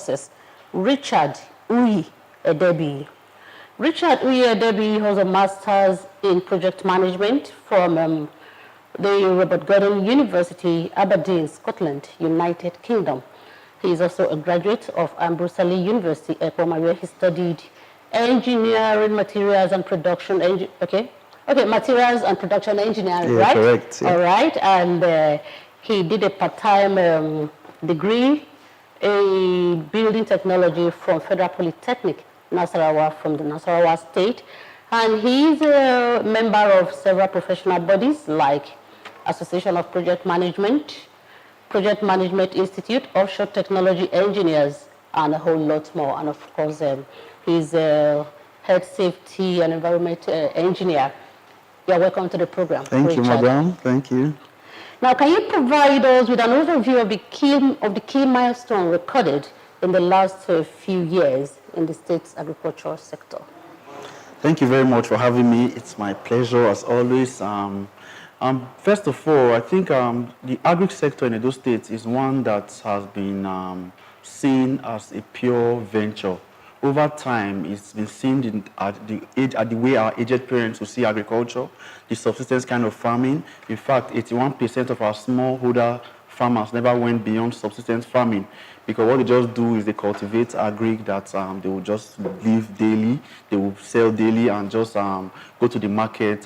success, Richard Uyi Edebiri. Richard Uyi Edebiri has a master's in project management from the Robert Gordon University, Aberdeen, Scotland, United Kingdom. He is also a graduate of Ambrosali University, Epoma, where he studied engineering, materials and production, materials and production engineering, right? Correct. Yeah. All right, and he did a part-time degree in building technology from Federal Polytechnic, Nasarawa, from the Nasarawa State, and he is a member of several professional bodies like Association of Project Management Institute, Offshore Technology Engineers, and a whole lot more. And of course, he's a health safety and environment engineer. You're welcome to the program. Thank you, madam. Thank you. Now, can you provide us with an overview of the key milestone recorded in the last few years in the state's agricultural sector? Thank you very much for having me. It's my pleasure as always. First of all, I think the agri sector in Edo State is one that has been seen as a pure venture. Over time, it's been seen at the way our aged parents will see agriculture, the subsistence kind of farming. In fact, 81% of our smallholder farmers never went beyond subsistence farming, because what they just do is they cultivate agri that they will just live daily, they will sell daily and just go to the market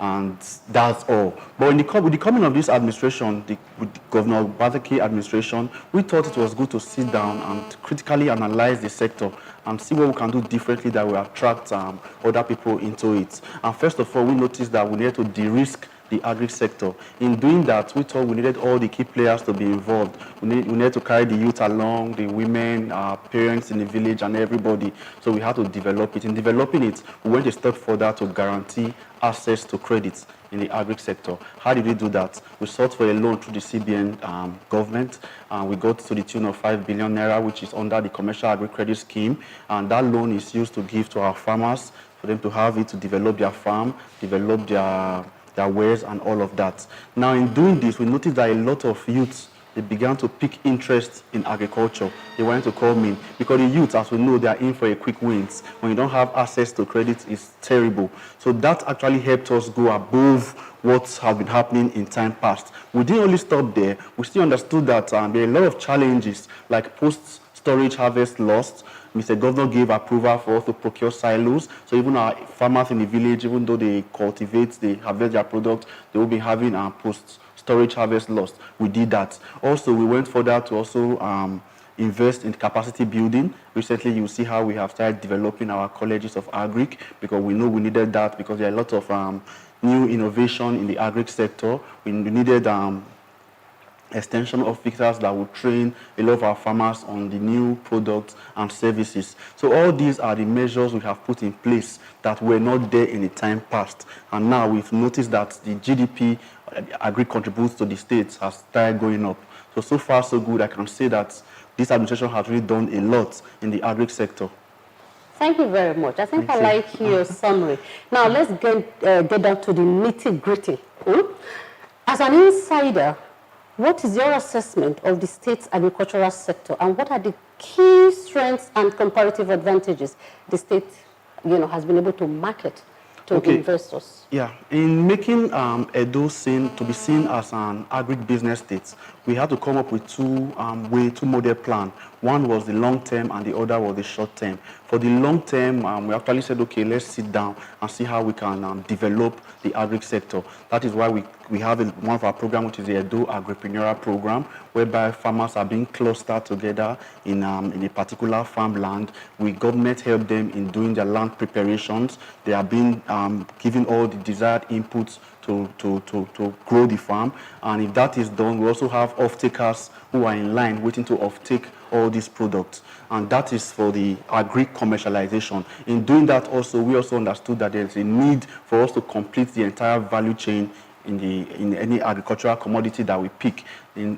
and that's all. But with the coming of this administration, with the Governor Obaseki administration, we thought it was good to sit down and critically analyze the sector and see what we can do differently that will attract other people into it. And first of all, we noticed that we needed to de-risk the agri sector. In doing that, we thought we needed all the key players to be involved. We needed to carry the youth along, the women, our parents in the village, and everybody. So we had to develop it. In developing it, we went a step further to guarantee access to credits in the agri sector. How did we do that? We sought for a loan through the CBN government, and we got to the tune of 5 billion naira, which is under the commercial agri credit scheme. And that loan is used to give to our farmers, for them to have it to develop their farm, develop their wares and all of that. Now, in doing this, we noticed that a lot of youths, they began to pick interest in agriculture. They wanted to come in because the youth, as we know, they are in for a quick wins. When you don't have access to credit, it's terrible. So that actually helped us go above what has been happening in time past. We didn't only stop there. We still understood that there are a lot of challenges like post-storage harvest loss. Mr. Governor gave approval for us to procure silos. So even our farmers in the village, even though they cultivate, they harvest their product, they will be having post-storage harvest loss. We did that. Also, we went further to also invest in capacity building. Recently, you see how we have started developing our colleges of agric, because we know we needed that, because there are a lot of new innovation in the agric sector. We needed extension officers that will train a lot of our farmers on the new products and services. So all these are the measures we have put in place that were not there in the time past. And now we've noticed that the GDP agri contributes to the states has started going up. So far so good. I can say that this administration has really done a lot in the agri sector. Thank you very much. I think I like your summary. Now let's get down to the nitty-gritty. As an insider, what is your assessment of the state's agricultural sector, and what are the key strengths and comparative advantages the state, has been able to market to investors? Yeah, in making Edo to be seen as an agribusiness state, we had to come up with two model plan. One was the long term and the other was the short term. For the long term, we actually said, okay, let's sit down and see how we can develop the agri sector. That is why we have one of our programs, which is the Edo Agripreneur program, whereby farmers are being clustered together in a particular farmland. Government help them in doing their land preparations. They are being given all the desired inputs to grow the farm. And if that is done, we also have off-takers who are in line waiting to off-take all these products. And that is for the agri commercialization. In doing that also, we also understood that there's a need for us to complete the entire value chain in any agricultural commodity that we pick.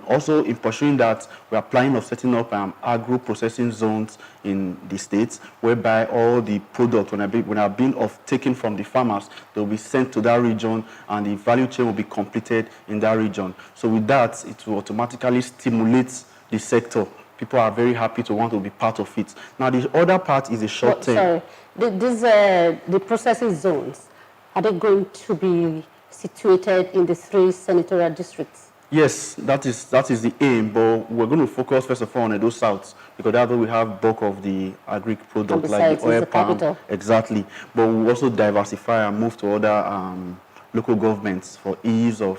Also in pursuing that, we are planning of setting up agro-processing zones in the states, whereby all the products, when are being taken from the farmers, they will be sent to that region and the value chain will be completed in that region. So with that, it will automatically stimulate the sector. people are very happy to want to be part of it. Now, the other part is a short term. Sorry, the processing zones, are they going to be situated in the 3 senatorial districts? Yes, that is the aim, but we're going to focus first of all on Edo South because that's where we have bulk of the agri product like the oil palm. Capital. Exactly, but we also diversify and move to other local governments for ease of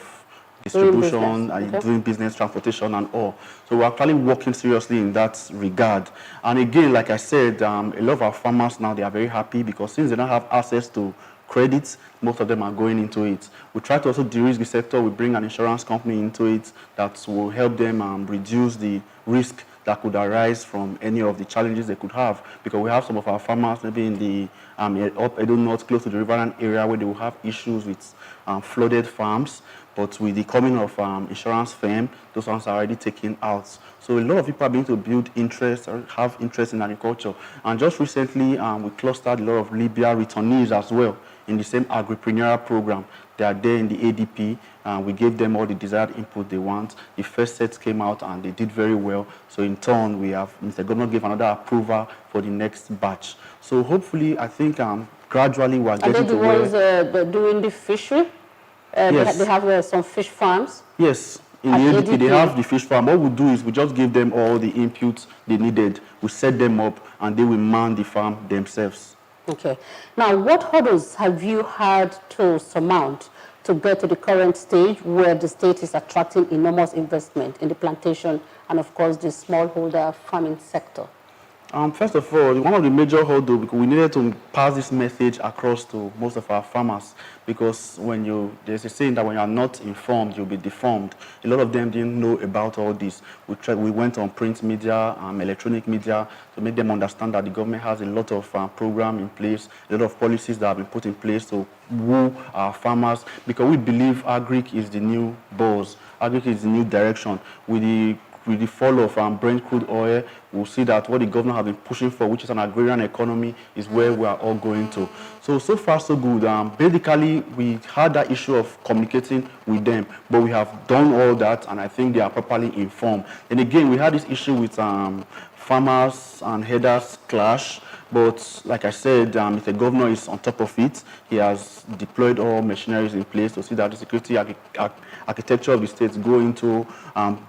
distribution and doing business, transportation and all. So we're actually working seriously in that regard. And again, like I said, a lot of our farmers now, they are very happy because since they don't have access to credits, most of them are going into it. We try to also de-risk the sector. We bring an insurance company into it that will help them reduce the risk that could arise from any of the challenges they could have. Because we have some of our farmers maybe in the up Edo North, close to the riverine area, where they will have issues with flooded farms. But with the coming of insurance firm, those ones are already taken out. So a lot of people are beginning to build interest or have interest in agriculture. And just recently, we clustered a lot of Libya returnees as well in the same Agripreneur program. They are there in the ADP. We gave them all the desired input they want. The first set came out and they did very well. So in turn, we have Mr. Governor gave another approval for the next batch. So hopefully, I think gradually we are getting to where... Are they the ones doing the fishery? Yes. They have some fish farms? Yes. In the ADP, they have the fish farm. What we do is we just give them all the inputs they needed. We set them up and they will man the farm themselves. Okay. Now, what hurdles have you had to surmount to get to the current stage where the state is attracting enormous investment in the plantation and, of course, the smallholder farming sector? First of all, one of the major hurdles, because we needed to pass this message across to most of our farmers, because there's a saying that when you are not informed, you'll be deformed. A lot of them didn't know about all this. We went on print media, electronic media, to make them understand that the government has a lot of program in place, a lot of policies that have been put in place to woo our farmers, because we believe agric is the new buzz, agric is the new direction. With the fall of Brent crude oil, we'll see that what the government has been pushing for, which is an agrarian economy, is where we are all going to. So far, so good. Basically, we had that issue of communicating with them, but we have done all that, and I think they are properly informed. And again, we had this issue with farmers and headers clash. But like I said, Mr. Governor is on top of it. He has deployed all machineries in place to see that the security architecture of the state go into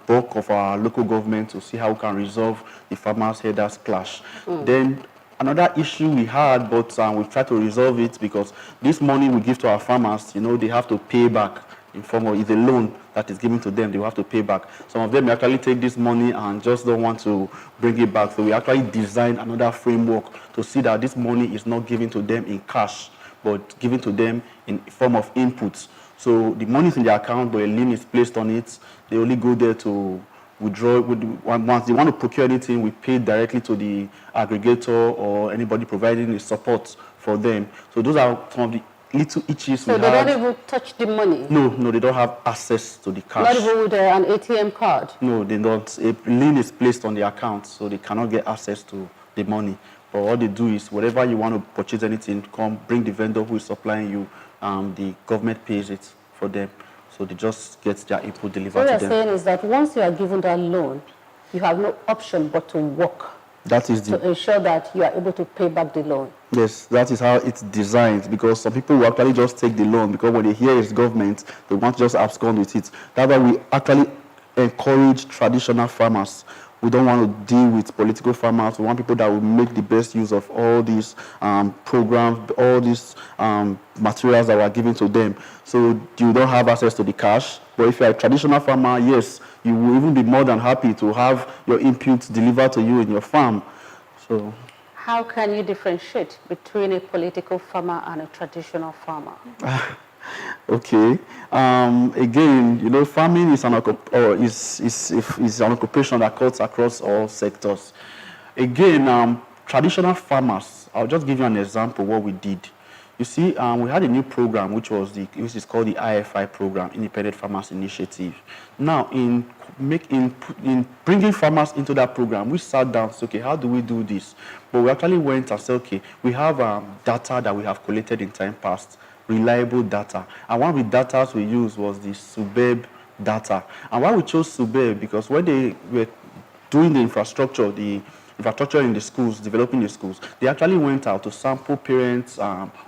bulk of our local government to see how we can resolve the farmers' headers clash. Then another issue we had, but we've tried to resolve it because this money we give to our farmers, they have to pay back in form of, it's a loan that is given to them, they will have to pay back. Some of them actually take this money and just don't want to bring it back. So we actually designed another framework to see that this money is not given to them in cash, but given to them in form of inputs. So the money is in their account, but a lien is placed on it. They only go there to withdraw. Once they want to procure anything, we pay directly to the aggregator or anybody providing the support for them. So those are some of the little itches so we they had. don't even touch the money? No, they don't have access to the cash. Not even with an ATM card? No, they don't. A lien is placed on the account, so they cannot get access to the money. But all they do is, whatever you want to purchase anything, come bring the vendor who is supplying you. The government pays it for them. So they just get their input delivered to them. What you're saying is that once you are given that loan, you have no option but to work. That is to ensure that you are able to pay back the loan. Yes, that is how it's designed, because some people will actually just take the loan because when they hear it's government, they want to just abscond with it. That's why we actually encourage traditional farmers. We don't want to deal with political farmers. We want people that will make the best use of all these programs, all these materials that we are giving to them. So you don't have access to the cash, but if you're a traditional farmer, yes, you will even be more than happy to have your inputs delivered to you in your farm. So, how can you differentiate between a political farmer and a traditional farmer? Okay. Again, farming is an occupation that cuts across all sectors. Again, traditional farmers, I'll just give you an example of what we did. You see, we had a new program which is called the IFI program, Independent Farmers Initiative. Now, in bringing farmers into that program, we sat down and said, okay, how do we do this? But we actually went and said, okay, we have data that we have collected in time past, reliable data. And one of the data we used was the Subeb data. And why we chose Subeb, because when they were doing the infrastructure in the schools, developing the schools, they actually went out to sample parents'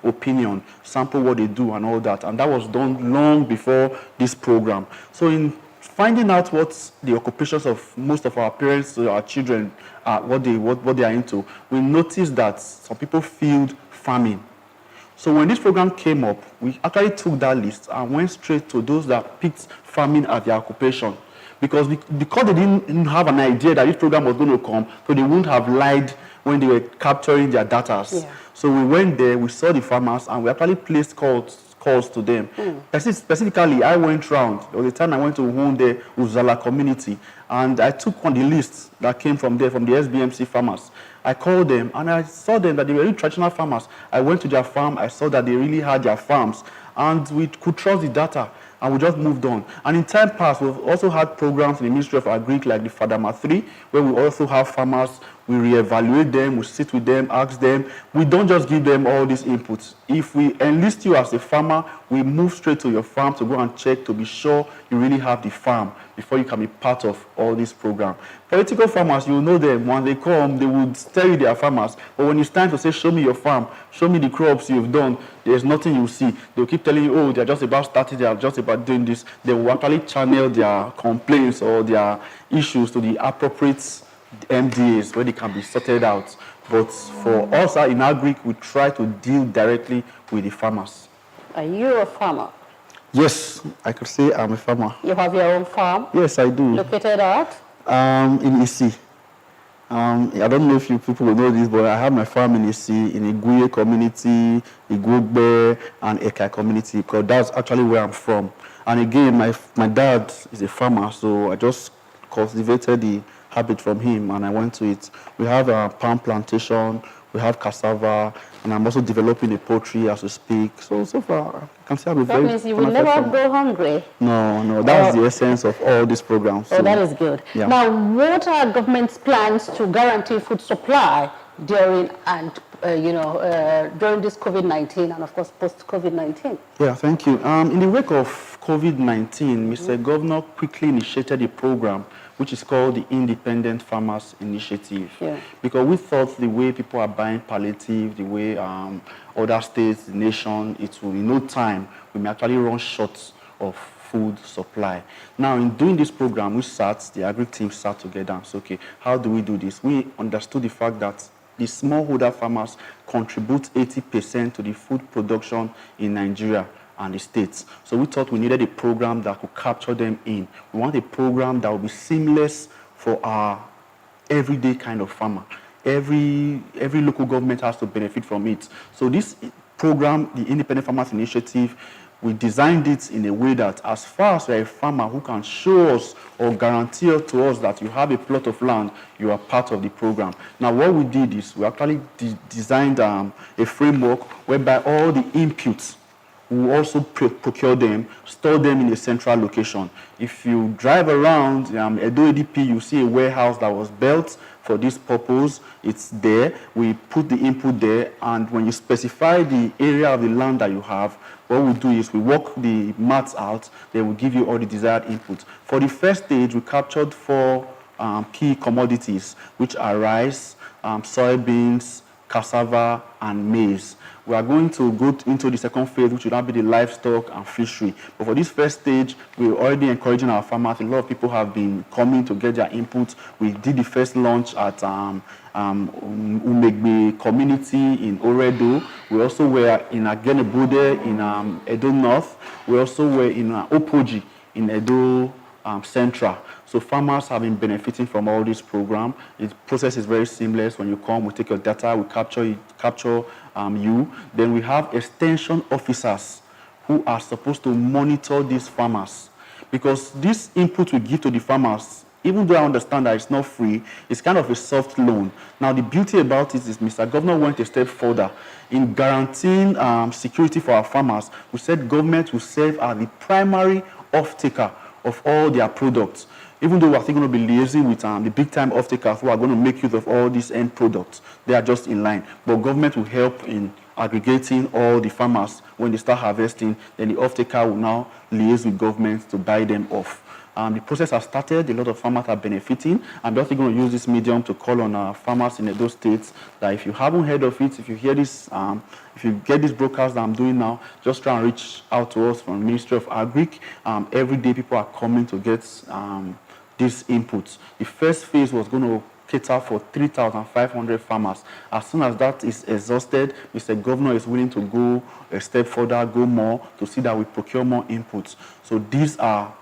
opinion, sample what they do and all that. And that was done long before this program. So in finding out what the occupations of most of our parents, our children, what they are into, we noticed that some people field farming. So when this program came up, we actually took that list and went straight to those that picked farming as their occupation. Because they didn't have an idea that this program was going to come, so they wouldn't have lied when they were capturing their data. Yeah. So we went there, we saw the farmers, and we actually placed calls to them. Specifically, I went round. There was a time I went to the Uzala community, and I took on the list that came from there, from the SBMC farmers. I called them, and I saw them that they were really traditional farmers. I went to their farm, I saw that they really had their farms, and we could trust the data, and we just moved on. And in time past, we've also had programs in the Ministry of Agric, like the Fadama 3, where we also have farmers, we reevaluate them, we sit with them, ask them. We don't just give them all these inputs. If we enlist you as a farmer, we move straight to your farm to go and check to be sure you really have the farm before you can be part of all this program. Political farmers, you know them. When they come, they would tell you they are farmers. But when it's time to say, show me your farm, show me the crops you've done, there's nothing you see. They'll keep telling you, oh, they're just about starting, they're just about doing this. They will actually channel their complaints or their issues to the appropriate MDAs where they can be sorted out. But for us in Agric, we try to deal directly with the farmers. Are you a farmer? Yes, I could say I'm a farmer. You have your own farm? Yes, I do. Located at? In Isi. I don't know if you people will know this, but I have my farm in Isi, in Iguye community, Igwogbe, and Ekai community, because that's actually where I'm from. And again, my dad is a farmer, so I just cultivated the habit from him, and I went to it. We have a palm plantation, we have cassava, and I'm also developing a poultry as we speak. So far, I can say I'm a very... That means you will never go hungry. No, that's the essence of all these programs. So that is good. Yeah. Now, what are government's plans to guarantee food supply during during this COVID-19 and, of course, post-COVID-19? Yeah, thank you. In the wake of COVID-19, Mr. Governor quickly initiated a program which is called the Independent Farmers Initiative. Yeah. Because we thought the way people are buying palliative, the way other states, the nation, it will in no time, we may actually run short of food supply. Now, in doing this program, the agri team sat together and said, okay, how do we do this? We understood the fact that the smallholder farmers contribute 80% to the food production in Nigeria and the states. So we thought we needed a program that could capture them in. We want a program that will be seamless for our everyday kind of farmer. Every local government has to benefit from it. So this program, the Independent Farmers Initiative, we designed it in a way that as far as you're a farmer who can show us or guarantee to us that you have a plot of land, you are part of the program. Now, what we did is we actually designed a framework whereby all the inputs, we also procure them, store them in a central location. If you drive around Edo EDP, you see a warehouse that was built for this purpose. It's there. We put the input there, and when you specify the area of the land that you have, what we do is we work the maths out, they will give you all the desired inputs. For the first stage, we captured 4 key commodities, which are rice, soybeans, cassava, and maize. We are going to go into the second phase, which will now be the livestock and fishery. But for this first stage, we're already encouraging our farmers. A lot of people have been coming to get their input. We did the first launch at Umegbe community in Oredo. We also were in Agenebude in Edo North. We also were in Opoji in Edo Central. So farmers have been benefiting from all this program. The process is very seamless. When you come, we take your data, we capture you. Then we have extension officers who are supposed to monitor these farmers. Because this input we give to the farmers, even though I understand that it's not free, it's kind of a soft loan. Now, the beauty about it is Mr. Governor went a step further. In guaranteeing security for our farmers, we said government will serve as the primary off-taker of all their products. Even though we're thinking of be liaising with the big-time off-takers who are going to make use of all these end products, they are just in line. But government will help in aggregating all the farmers when they start harvesting. Then the off-taker will now liaise with government to buy them off. The process has started. A lot of farmers are benefiting. I'm just going to use this medium to call on farmers in Edo State that if you haven't heard of it, if you hear this, if you get this broadcast that I'm doing now, just try and reach out to us from Ministry of Agri. Every day people are coming to get these inputs. The first phase was going to cater for 3,500 farmers. As soon as that is exhausted, Mr. Governor is willing to go a step further, go more, to see that we procure more inputs. So these are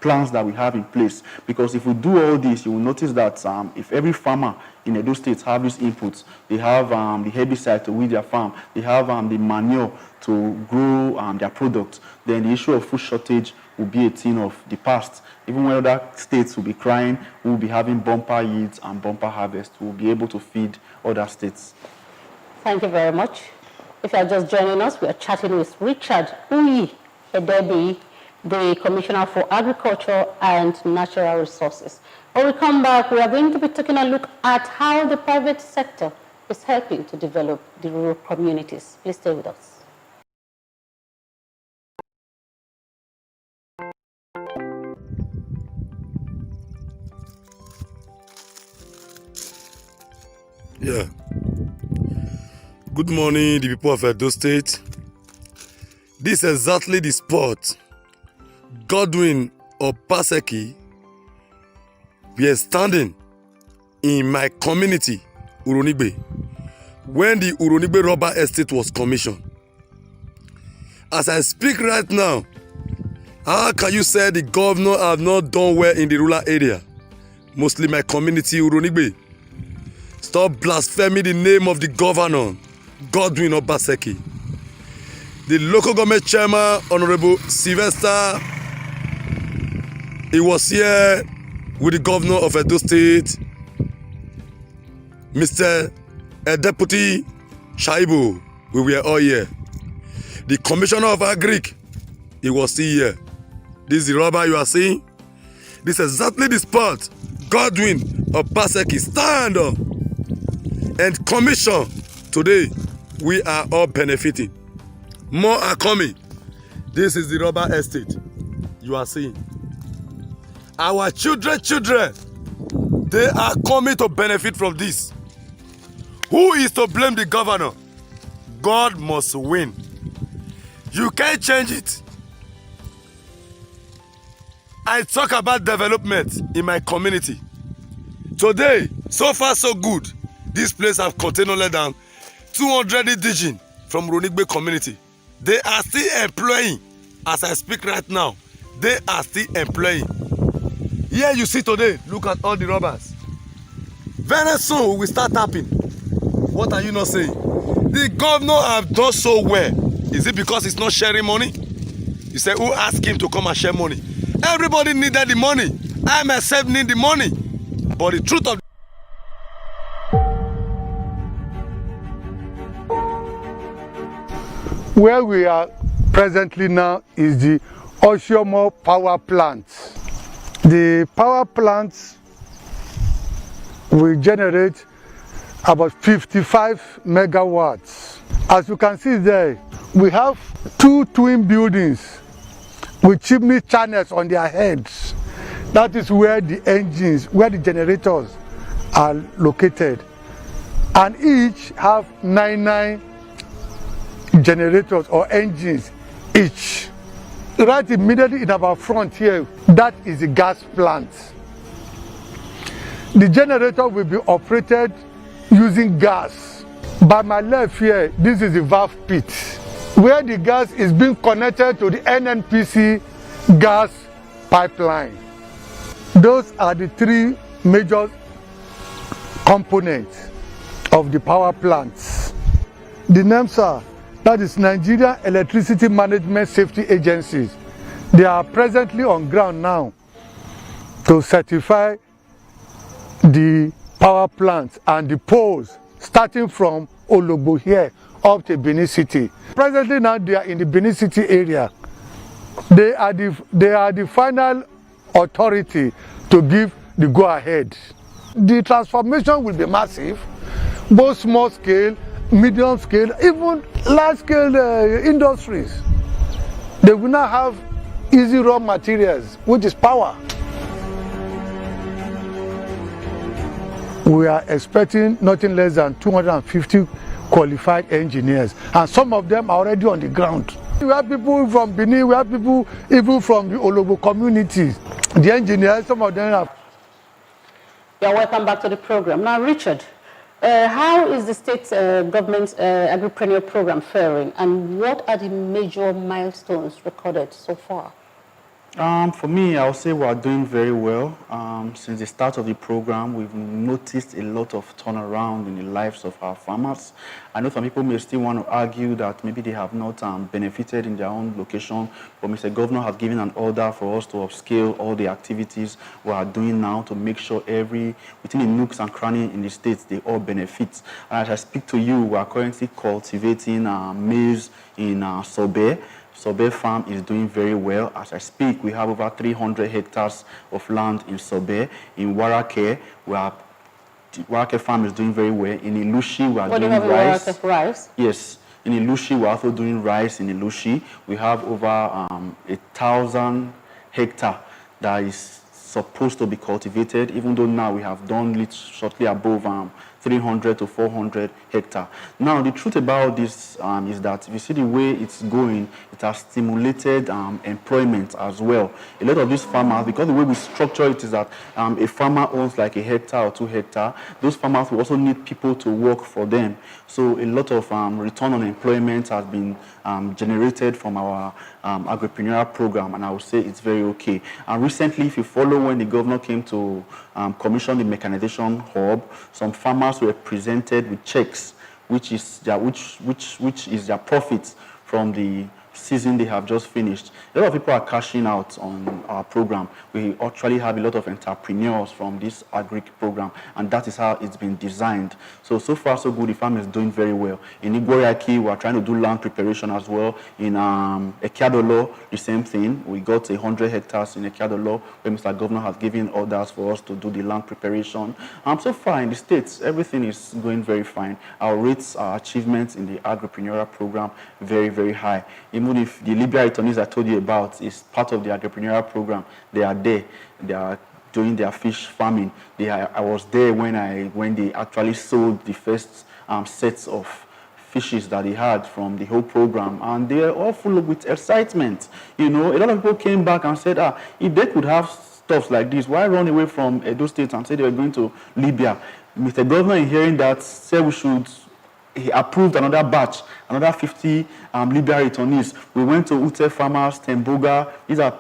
plans that we have in place. Because if we do all this, you will notice that if every farmer in Edo State have these inputs, they have the herbicide to weed their farm, they have the manure to grow their products, then the issue of food shortage will be a thing of the past. Even when other states will be crying, we will be having bumper yields and bumper harvest. We will be able to feed other states. Thank you very much. If you are just joining us, we are chatting with Richard Uyi Edebiri, the Commissioner for Agriculture and Natural Resources. When we come back, we are going to be taking a look at how the private sector is helping to develop the rural communities. Please stay with us. Yeah. Good morning, the people of Edo State. This is exactly the spot Godwin Obaseki, we are standing in my community, Uronigbe, when the Uronigbe rubber estate was commissioned. As I speak right now, how can you say the governor have not done well in the rural area? Mostly my community, Uronigbe. Stop blaspheming the name of the governor, Godwin Obaseki. The local government chairman, Honorable Sylvester, he was here with the governor of Edo State, Mr. Deputy Shaibu. We were all here. The commissioner of Agri, he was still here. This is the rubber you are seeing. This is exactly the spot Godwin Obaseki stand up and commission. Today, we are all benefiting. More are coming. This is the rubber estate you are seeing. Our children, they are coming to benefit from this. Who is to blame the governor? God must win. You can't change it. I talk about development in my community. Today, so far so good. This place have contained no less than 200 indigenous from Uronigbe community. They are still employing. As I speak right now, they are still employing. Here you see today, look at all the robbers. Very soon we will start tapping. What are you not saying? The governor have done so well. Is it because he's not sharing money? You say, who asked him to come and share money? Everybody needed the money. I myself need the money. But the truth of where we are presently now is the Oshomo power plant. The power plant will generate about 55 megawatts. As you can see there, we have two twin buildings with chimney channels on their heads. That is where the engines, where the generators are located. And each have 99 generators or engines each. Right immediately in our front here, that is the gas plant. The generator will be operated using gas. By my left here, this is the valve pit, where the gas is being connected to the NNPC gas pipeline. Those are the three major components of the power plants. The names are, that is Nigeria Electricity Management Safety Agencies. They are presently on ground now to certify the power plants and the poles starting from Ologbo here up to Benin City. Presently now they are in the Benin City area. They are the final authority to give the go-ahead. The transformation will be massive, both small scale, medium scale, even large scale industries. They will now have easy raw materials, which is power. We are expecting nothing less than 250 qualified engineers, and some of them are already on the ground. We have people from Benin, we have people even from the Olobo community. The engineers, some of them are. You're welcome back to the program. Now, Richard, how is the state government's Agripreneur program faring, and what are the major milestones recorded so far? For me, I'll say we are doing very well. Since the start of the program, we've noticed a lot of turnaround in the lives of our farmers. I know some people may still want to argue that maybe they have not benefited in their own location, but Mr. Governor has given an order for us to upscale all the activities we are doing now to make sure within the nooks and crannies in the states, they all benefit. And as I speak to you, we are currently cultivating maize in Sobe. Sobe farm is doing very well. As I speak, we have over 300 hectares of land in Sobe. In Warake, Warake farm is doing very well. In Ilushi, we are doing rice. Warake rice? Yes. In Ilushi, we're also doing rice in Ilushi. We have over 1,000 hectares that is supposed to be cultivated, even though now we have done shortly above 300 to 400 hectares. Now, the truth about this is that if you see the way it's going, it has stimulated employment as well. A lot of these farmers, because the way we structure it is that a farmer owns like 1 hectare or 2 hectares, those farmers will also need people to work for them. So a lot of return on employment has been generated from our Agripreneurial program, and I would say it's very okay. And recently, if you follow when the governor came to commission the mechanization hub, some farmers were presented with checks, which is their profits from the season they have just finished. A lot of people are cashing out on our program. We actually have a lot of entrepreneurs from this agri program, and that is how it's been designed. So far so good. The farm is doing very well. In Igboyaki, we are trying to do land preparation as well. In Ekiadolo, the same thing. We got 100 hectares in Ekiadolo, where Mr. Governor has given orders for us to do the land preparation. So far in the states, everything is going very fine. Our rates, our achievements in the Agripreneurial program, very, very high. Even if the Libya returnees I told you about is part of the Agripreneurial program, they are there. They are doing their fish farming. I was there when they actually sold the first sets of fishes that they had from the whole program, and they are all full with excitement. You know, a lot of people came back and said, if they could have stuff like this, why run away from Edo State and say they were going to Libya? Mr. Governor, in hearing that, said he approved another batch, another 50 Libya returnees. We went to Ute farmers, Temboga. These are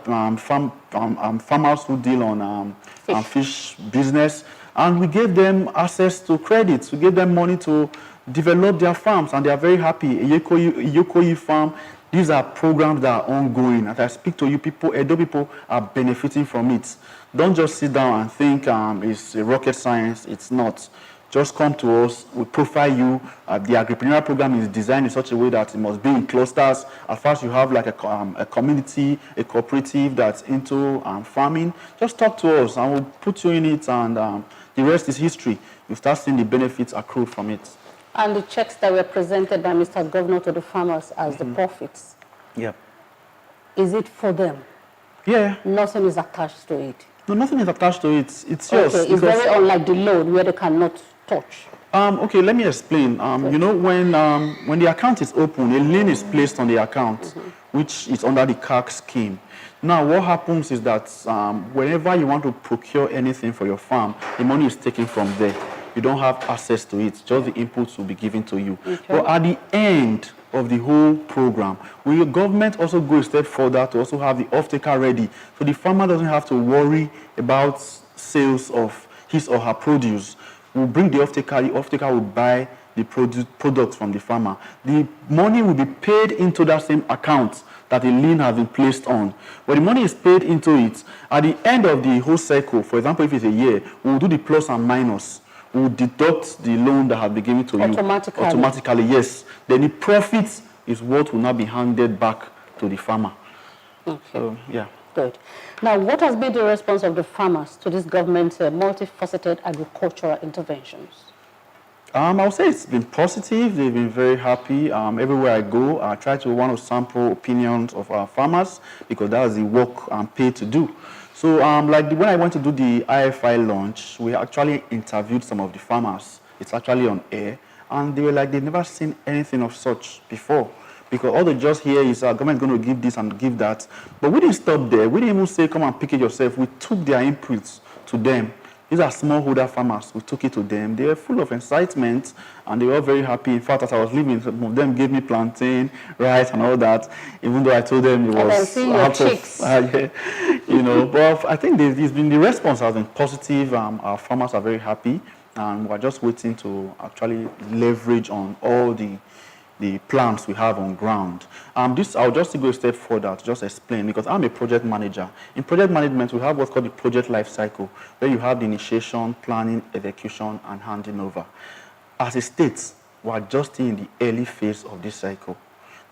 farmers who deal on fish business. And we gave them access to credits. We gave them money to develop their farms, and they are very happy. Yokoyi farm. These are programs that are ongoing. As I speak to you, Edo people are benefiting from it. Don't just sit down and think it's rocket science. It's not. Just come to us, we profile you. The Agripreneurial program is designed in such a way that it must be in clusters. As far as you have like a community, a cooperative that's into farming, just talk to us and we'll put you in it, and the rest is history. You start seeing the benefits accrue from it. And the checks that were presented by Mr. Governor to the farmers as the profits, is it for them? Yeah. Nothing is attached to it? No, nothing is attached to it. It's yours. Okay, it's very unlike the loan where they cannot touch. Okay, let me explain. You know, when the account is open, a lien is placed on the account, which is under the CAC scheme. Now, what happens is that whenever you want to procure anything for your farm, the money is taken from there. You don't have access to it. Just the inputs will be given to you. Okay. But at the end of the whole program, will government also go a step further to also have the off-taker ready, so the farmer doesn't have to worry about sales of his or her produce. We'll bring the off-taker will buy the products from the farmer. The money will be paid into that same account that the lien has been placed on. When the money is paid into it, at the end of the whole cycle, for example, if it's a year, we'll do the plus and minus. We'll deduct the loan that has been given to you. Automatically, yes. Then the profits is what will now be handed back to the farmer. Okay. So, yeah. Good. Now, what has been the response of the farmers to this government's multifaceted agricultural interventions? I would say it's been positive. They've been very happy. Everywhere I go, I try to want to sample opinions of our farmers because that's the work I'm paid to do. So when I went to do the IFI launch, we actually interviewed some of the farmers. It's actually on air. And they were like, they've never seen anything of such before. Because all they just hear is government going to give this and give that. But we didn't stop there. We didn't even say, come and pick it yourself. We took their inputs to them. These are smallholder farmers. We took it to them. They were full of excitement, and they were all very happy. In fact, as I was leaving, some of them gave me plantain, rice, and all that. Even though I told them it was out of, But I think the response has been positive. Our farmers are very happy, and we're just waiting to actually leverage on all the plans we have on ground. I'll just go a step further to just explain, because I'm a project manager. In project management, we have what's called the project life cycle, where you have the initiation, planning, execution, and handing over. As a state, we're just in the early phase of this cycle.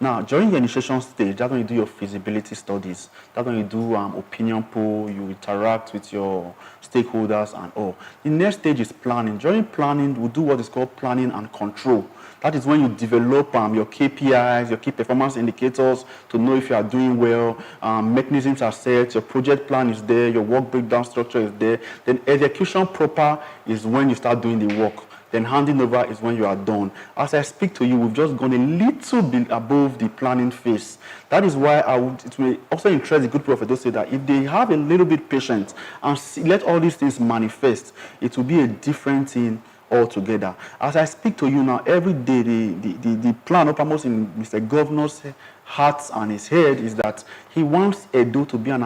Now, during the initiation stage, that's when you do your feasibility studies. That's when you do opinion poll, you interact with your stakeholders and all. The next stage is planning. During planning, we do what is called planning and control. That is when you develop your KPIs, your key performance indicators to know if you are doing well. Mechanisms are set, your project plan is there, your work breakdown structure is there. Then execution proper is when you start doing the work. Then handing over is when you are done. As I speak to you, we've just gone a little bit above the planning phase. That is why it will also interest the good people of Edo State that if they have a little bit patience and let all these things manifest, it will be a different thing altogether. As I speak to you now, every day the plan uppermost in Mr. Governor's heart and his head is that he wants Edo to be an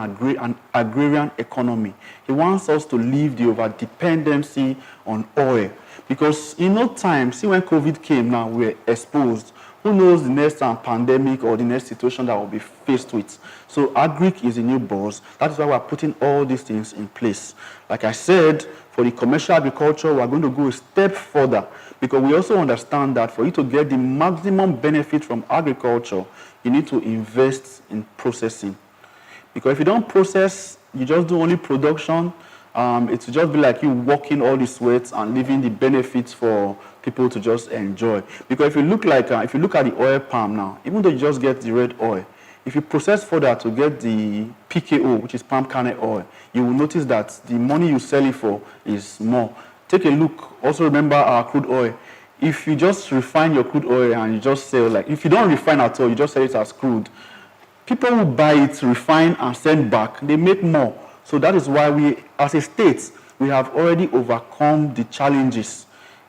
agrarian economy. He wants us to leave the over-dependency on oil. Because in no time, see when COVID came now, we're exposed. Who knows the next pandemic or the next situation that we'll be faced with. So Agric is a new boss. That is why we're putting all these things in place. Like I said, for the commercial agriculture, we're going to go a step further, because we also understand that for you to get the maximum benefit from agriculture, you need to invest in processing. Because if you don't process, you just do only production, it will just be like you working all the sweats and leaving the benefits for people to just enjoy. Because if you look at the oil palm now, even though you just get the red oil, if you process further to get the PKO, which is palm kernel oil, you will notice that the money you sell it for is more. Take a look. Also remember our crude oil. If you just refine your crude oil and you just sell, if you don't refine at all, you just sell it as crude, people who buy it, refine, and send back, they make more. So that is why we, as a state, we have already overcome the challenges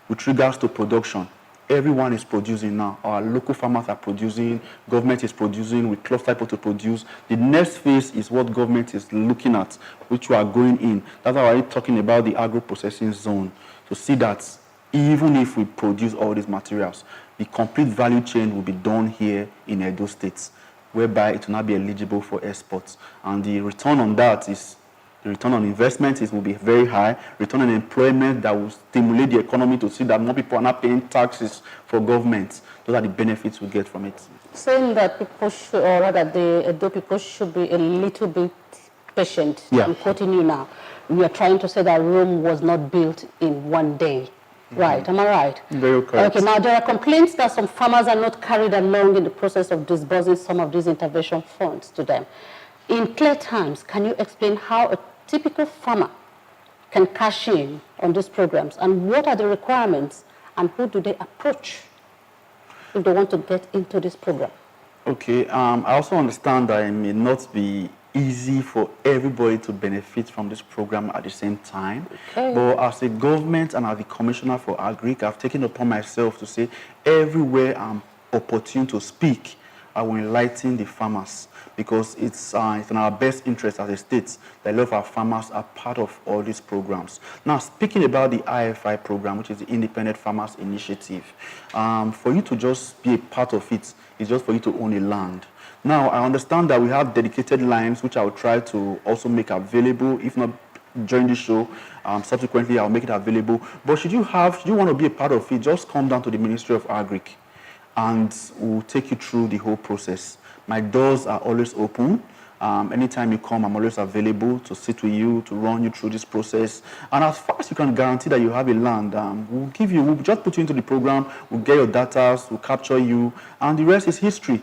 with regards to production. Everyone is producing now. Our local farmers are producing, government is producing, we cluster people to produce. The next phase is what government is looking at, which we are going in. That's why we're talking about the agro-processing zone, to see that even if we produce all these materials, the complete value chain will be done here in Edo State, whereby it will not be eligible for exports. And the return on that is, the return on investment will be very high. Return on employment that will stimulate the economy to see that more people are not paying taxes for government. Those are the benefits we get from it. Saying that people should, or rather the Edo people should be a little bit patient. Yeah. I'm quoting you now. We are trying to say that Rome was not built in one day. Right, am I right? Very correct. Okay, now there are complaints that some farmers are not carried along in the process of disbursing some of these intervention funds to them. In clear terms, can you explain how a typical farmer can cash in on these programs, and what are the requirements, and who do they approach if they want to get into this program? Okay, I also understand that it may not be easy for everybody to benefit from this program at the same time. Okay. But as a government and as the Commissioner for Agric, I've taken upon myself to say everywhere I'm opportune to speak, I will enlighten the farmers, because it's in our best interest as a state that a lot of our farmers are part of all these programs. Now, speaking about the IFI program, which is the Independent Farmers Initiative, for you to just be a part of it is just for you to own a land. Now, I understand that we have dedicated lines, which I will try to also make available, if not during the show. Subsequently, I'll make it available. But should you want to be a part of it, just come down to the Ministry of Agric, and we'll take you through the whole process. My doors are always open. Anytime you come, I'm always available to sit with you, to run you through this process. And as far as you can guarantee that you have a land, we'll just put you into the program, we'll get your data, we'll capture you, and the rest is history.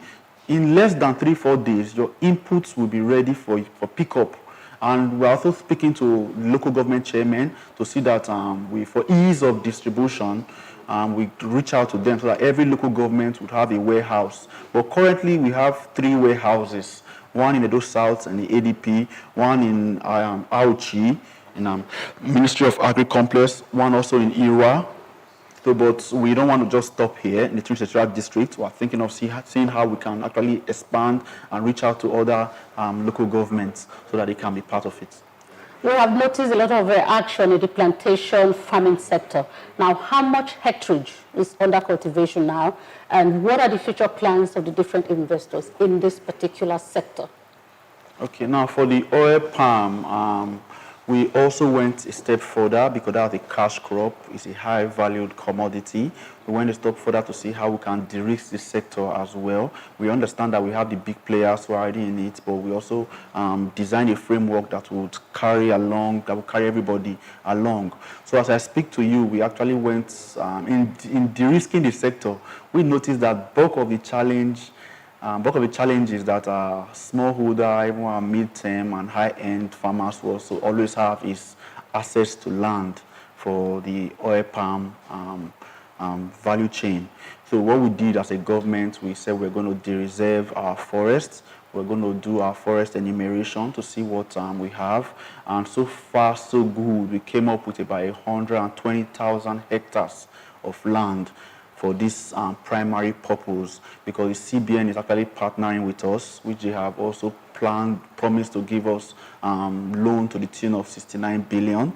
In less than 3-4 days, your inputs will be ready for pickup. And we're also speaking to local government chairmen to see that for ease of distribution, we reach out to them so that every local government would have a warehouse. But currently, we have 3 warehouses. One in Edo South and the ADP, one in Auchi, in Ministry of Agri Complex, one also in Ira. So, but we don't want to just stop here in the Trinity District. We're thinking of seeing how we can actually expand and reach out to other local governments so that they can be part of it. We have noticed a lot of action in the plantation farming sector. Now, how much hectarage is under cultivation now, and what are the future plans of the different investors in this particular sector? Okay, now for the oil palm, we also went a step further because that's a cash crop. It's a high-valued commodity. We went a step further to see how we can de-risk this sector as well. We understand that we have the big players who are already in it, but we also designed a framework that would carry everybody along. So as I speak to you, we actually went in de-risking the sector. We noticed that bulk of the challenges that smallholder, even our mid-term and high-end farmers will also always have is access to land for the oil palm value chain. So what we did as a government, we said we're going to de-reserve our forests. We're going to do our forest enumeration to see what we have. And so far, so good. We came up with about 120,000 hectares of land for this primary purpose, because the CBN is actually partnering with us, which they have also promised to give us loan to the tune of 69 billion.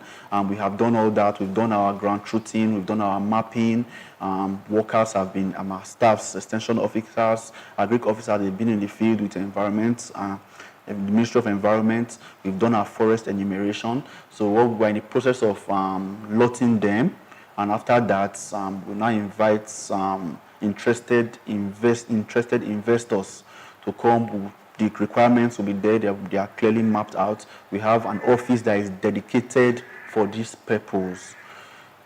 We have done all that. We've done our ground truthing, we've done our mapping. Workers have been, our staffs, extension officers, agric officers, they've been in the field with the environment. The Ministry of Environment, we've done our forest enumeration. So we're in the process of lotting them. And after that, we now invite interested investors to come. The requirements will be there. They are clearly mapped out. We have an office that is dedicated for this purpose.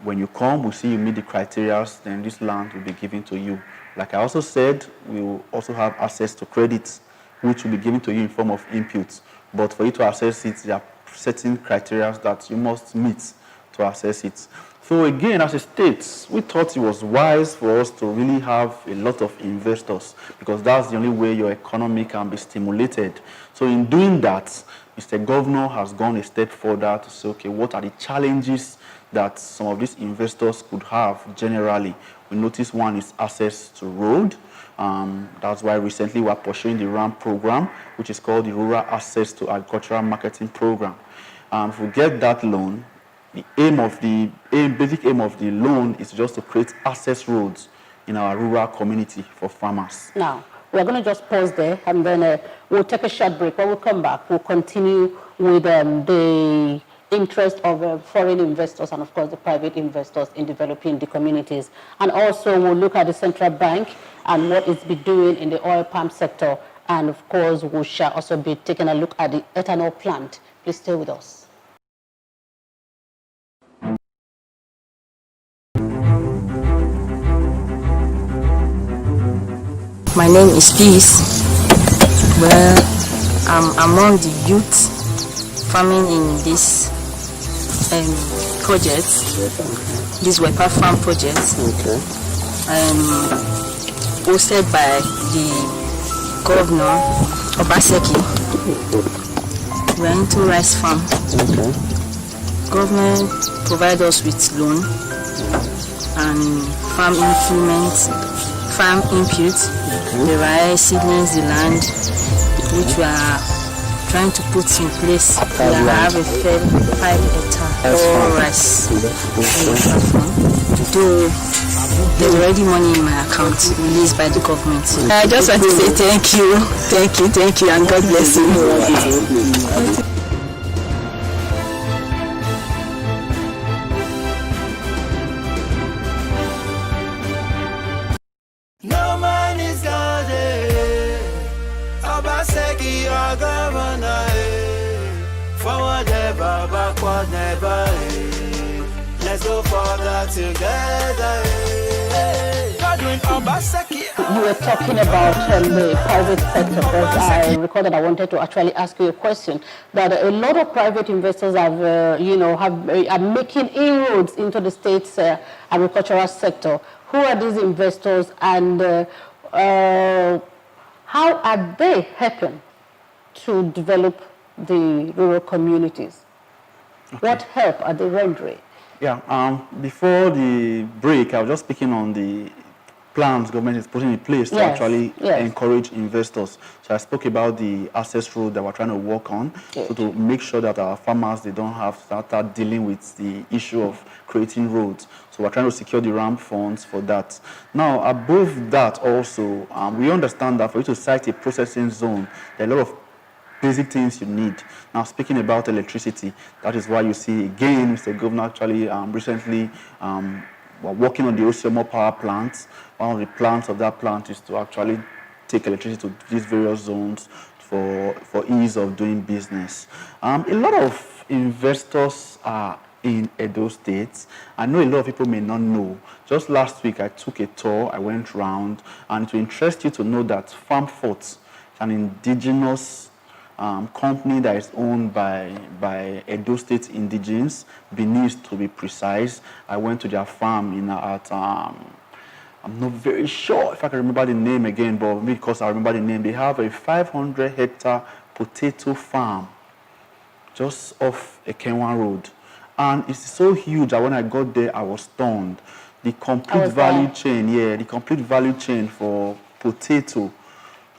When you come, we see you meet the criteria, then this land will be given to you. Like I also said, we will also have access to credit, which will be given to you in form of inputs. But for you to access it, there are certain criteria that you must meet to access it. So again, as a state, we thought it was wise for us to really have a lot of investors, because that's the only way your economy can be stimulated. So in doing that, Mr. Governor has gone a step further to say, okay, what are the challenges that some of these investors could have generally? We noticed one is access to road. That's why recently we are pursuing the RAM program, which is called the Rural Access to Agricultural Marketing Program. If we get that loan, the basic aim of the loan is just to create access roads in our rural community for farmers. Now, we're going to just pause there, and then we'll take a short break. When we come back, we'll continue with the interest of foreign investors and, of course, the private investors in developing the communities. And also, we'll look at the central bank and what it's been doing in the oil palm sector. And, of course, we shall also be taking a look at the ethanol plant. Please stay with us. My name is Peace. Well, I'm among the youth farming in this project, this Wepa Farm project, hosted by the Governor Obaseki. We're into rice farm. Government provides us with loan and farm implements, farm inputs, the rice, seedlings, the land, which we are trying to put in place. We have a 5 hectare for rice to there's already money in my account released by the government. I just want to say thank you, and God bless you. No man is God, Obaseki, your governor, forward never, backward never, let's go further together. Godwin Obaseki. You were talking about the private sector, because I recall that I wanted to actually ask you a question. That a lot of private investors have, are making inroads into the state's agricultural sector. Who are these investors, and how are they helping to develop the rural communities? Okay. What help are they rendering? Yeah, before the break, I was just speaking on the plans government is putting in place to actually encourage investors. So I spoke about the access road that we're trying to work on, so to make sure that our farmers, they don't have to start dealing with the issue of creating roads. So we're trying to secure the ramp funds for that. Now, above that also, we understand that for you to site a processing zone, there are a lot of basic things you need. Now, speaking about electricity, that is why you see again, Mr. Governor actually recently we're working on the Osimo power plant. One of the plans of that plant is to actually take electricity to these various zones for ease of doing business. A lot of investors are in Edo State. I know a lot of people may not know. Just last week, I took a tour, I went around, and it will interest you to know that Farm Fort, an indigenous company that is owned by Edo State indigenes, Benin to be precise. I went to their farm I'm not very sure if I can remember the name again, but because I remember the name, they have a 500-hectare potato farm just off a Kenwan road. And it's so huge that when I got there, I was stunned. The complete value chain, the complete value chain for potato,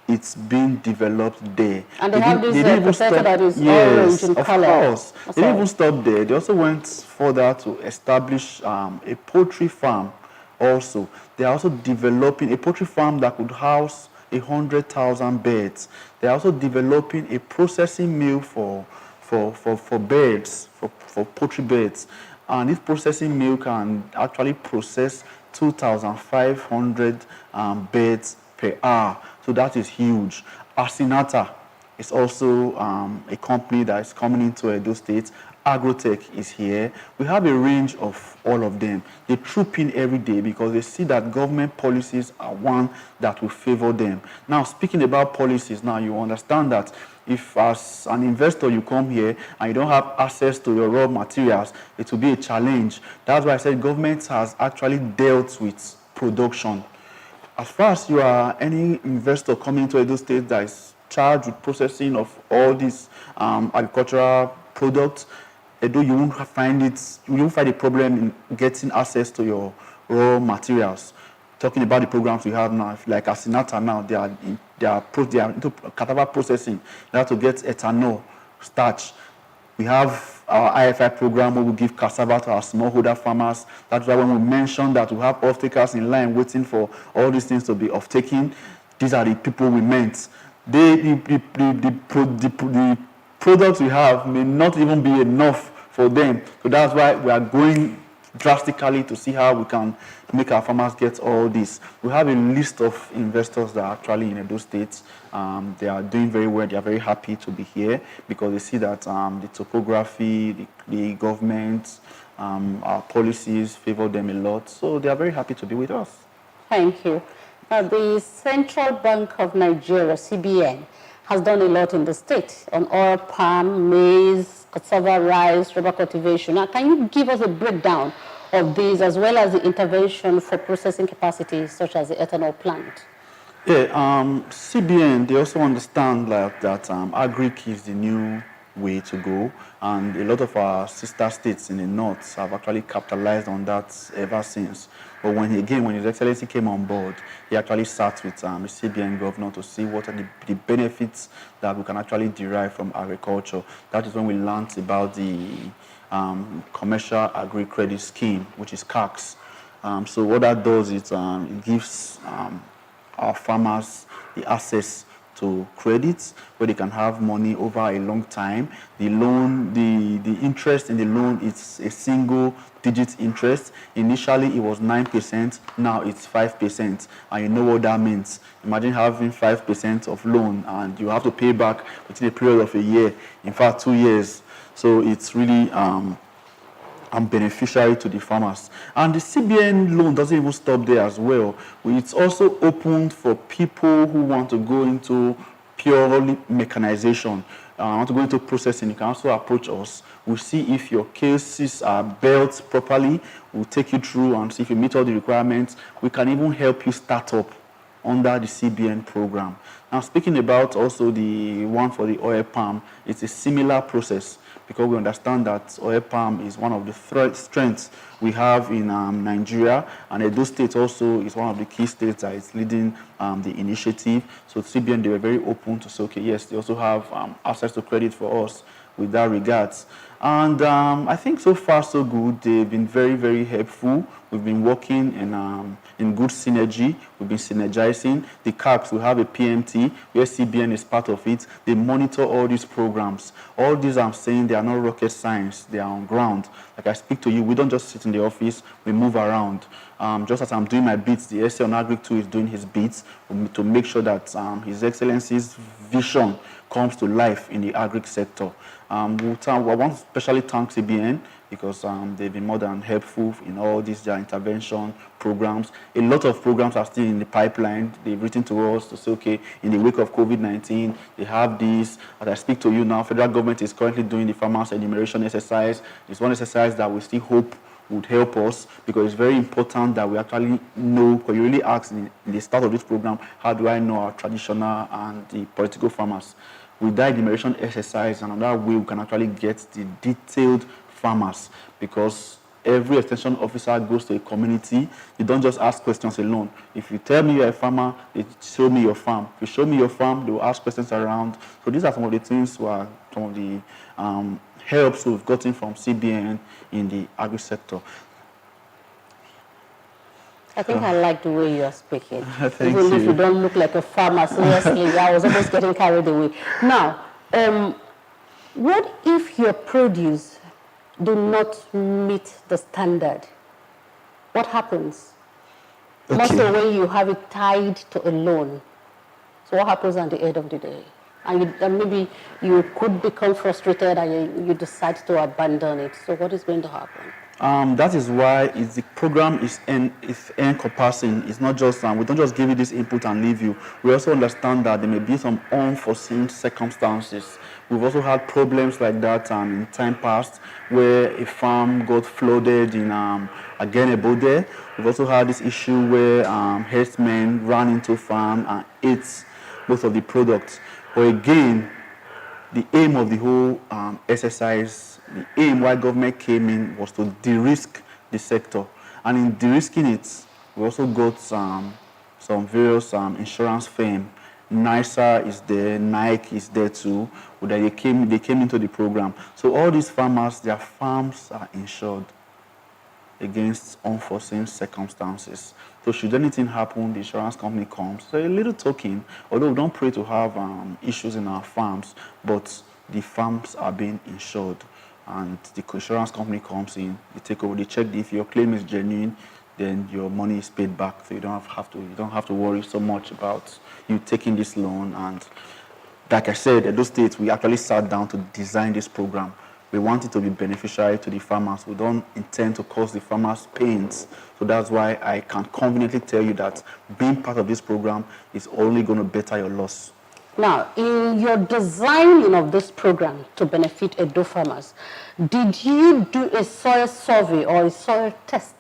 it's being developed there. And they have this potato that is orange in color. Of course. They didn't even stop there. They also went further to establish a poultry farm also. They are also developing a poultry farm that could house 100,000 birds. They are also developing a processing mill for birds, for poultry birds. And this processing mill can actually process 2,500 birds per hour. So that is huge. Asinata is also a company that is coming into Edo State. Agrotech is here. We have a range of all of them. They troop in every day because they see that government policies are one that will favor them. Now, speaking about policies, now you understand that if as an investor you come here and you don't have access to your raw materials, it will be a challenge. That's why I said government has actually dealt with production. As far as you are any investor coming to Edo State that is charged with processing of all these agricultural products, Edo, you won't find a problem in getting access to your raw materials. Talking about the programs we have now, like Asinata now, they are into cassava processing. They have to get ethanol, starch. We have our IFI program where we give cassava to our smallholder farmers. That's why when we mention that we have off-takers in line waiting for all these things to be off-taken, these are the people we meant. The products we have may not even be enough for them. So that's why we are going drastically to see how we can make our farmers get all this. We have a list of investors that are actually in Edo State. They are doing very well. They are very happy to be here because they see that the topography, the government, our policies favor them a lot. So they are very happy to be with us. Thank you. The Central Bank of Nigeria, CBN, has done a lot in the state on oil palm, maize, cassava, rice, rubber cultivation. Now, can you give us a breakdown of these as well as the intervention for processing capacity such as the ethanol plant? Yeah, CBN, they also understand that agric is the new way to go, and a lot of our sister states in the north have actually capitalized on that ever since. But when His Excellency came on board, he actually sat with the CBN governor to see what are the benefits that we can actually derive from agriculture. That is when we learned about the Commercial Agri Credit Scheme, which is CACS. So what that does is it gives our farmers the access to to credit, where they can have money over a long time. The loan, the interest in the loan, it's a single digit interest. Initially, it was 9%. Now it's 5%. And you know what that means. Imagine having 5% of loan and you have to pay back within a period of a year. In fact, 2 years. So it's really beneficiary to the farmers. And the CBN loan doesn't even stop there as well. It's also opened for people who want to go into purely mechanization. Want to go into processing, you can also approach us. We'll see if your cases are built properly. We'll take you through and see if you meet all the requirements. We can even help you start up under the CBN program. Now, speaking about also the one for the oil palm, it's a similar process, because we understand that oil palm is one of the strengths we have in Nigeria, and Edo State also is one of the key states that is leading the initiative. So CBN, they were very open to say, okay, yes, they also have access to credit for us with that regards. And I think so far so good. They've been very, very helpful. We've been working in good synergy. We've been synergizing. The CAPS, we have a PMT where CBN is part of it. They monitor all these programs. All these I'm saying, they are not rocket science. They are on ground. Like I speak to you, we don't just sit in the office. We move around. Just as I'm doing my bits, the SA on Agric 2 is doing his bits to make sure that His Excellency's vision comes to life in the agric sector. I want to especially thank CBN because they've been more than helpful in all these their intervention programs. A lot of programs are still in the pipeline. They've written to us to say, okay, in the wake of COVID-19, they have this. As I speak to you now, federal government is currently doing the farmers enumeration exercise. It's one exercise that we still hope would help us, because it's very important that we actually know, because you really ask in the start of this program, how do I know our traditional and the political farmers? With that enumeration exercise, and on that way we can actually get the detailed farmers, because every extension officer goes to a community. You don't just ask questions alone. If you tell me you're a farmer, they show me your farm. If you show me your farm, they will ask questions around. So these are some of the things, some of the helps we've gotten from CBN in the agri sector. I think I like the way you are speaking. Even if you don't look like a farmer, seriously, I was almost getting carried away. Now, what if your produce do not meet the standard? What happens? Okay. Most of the way you have it tied to a loan. So what happens at the end of the day? And maybe you could become frustrated and you decide to abandon it. So what is going to happen? That is why the program is encompassing. It's not just, we don't just give you this input and leave you. We also understand that there may be some unforeseen circumstances. We've also had problems like that in time past, where a farm got flooded in Agenebode. We've also had this issue where herdsmen ran into farm and ate both of the products. But again, the aim of the whole exercise, the aim why government came in was to de-risk the sector. And in de-risking it, we also got some various insurance firms. NISA is there, Nike is there too. They came into the program. So all these farmers, their farms are insured against unforeseen circumstances. So should anything happen, the insurance company comes. So a little token, although we don't pray to have issues in our farms, but the farms are being insured. And the insurance company comes in, they take over, they check if your claim is genuine, then your money is paid back. So you don't have to worry so much about you taking this loan. And like I said, at those states, we actually sat down to design this program. We want it to be beneficial to the farmers. We don't intend to cause the farmers pains. So that's why I can confidently tell you that being part of this program is only going to better your loss. Now, in your designing of this program to benefit Edo farmers, did you do a soil survey or a soil test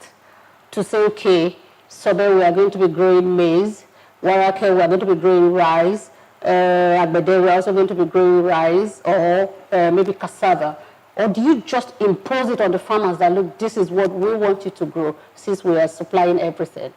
to say, okay, Sobe, we are going to be growing maize, Warake, we are going to be growing rice, Agbede, we are also going to be growing rice, or maybe cassava? Or do you just impose it on the farmers that, look, this is what we want you to grow, since we are supplying everything?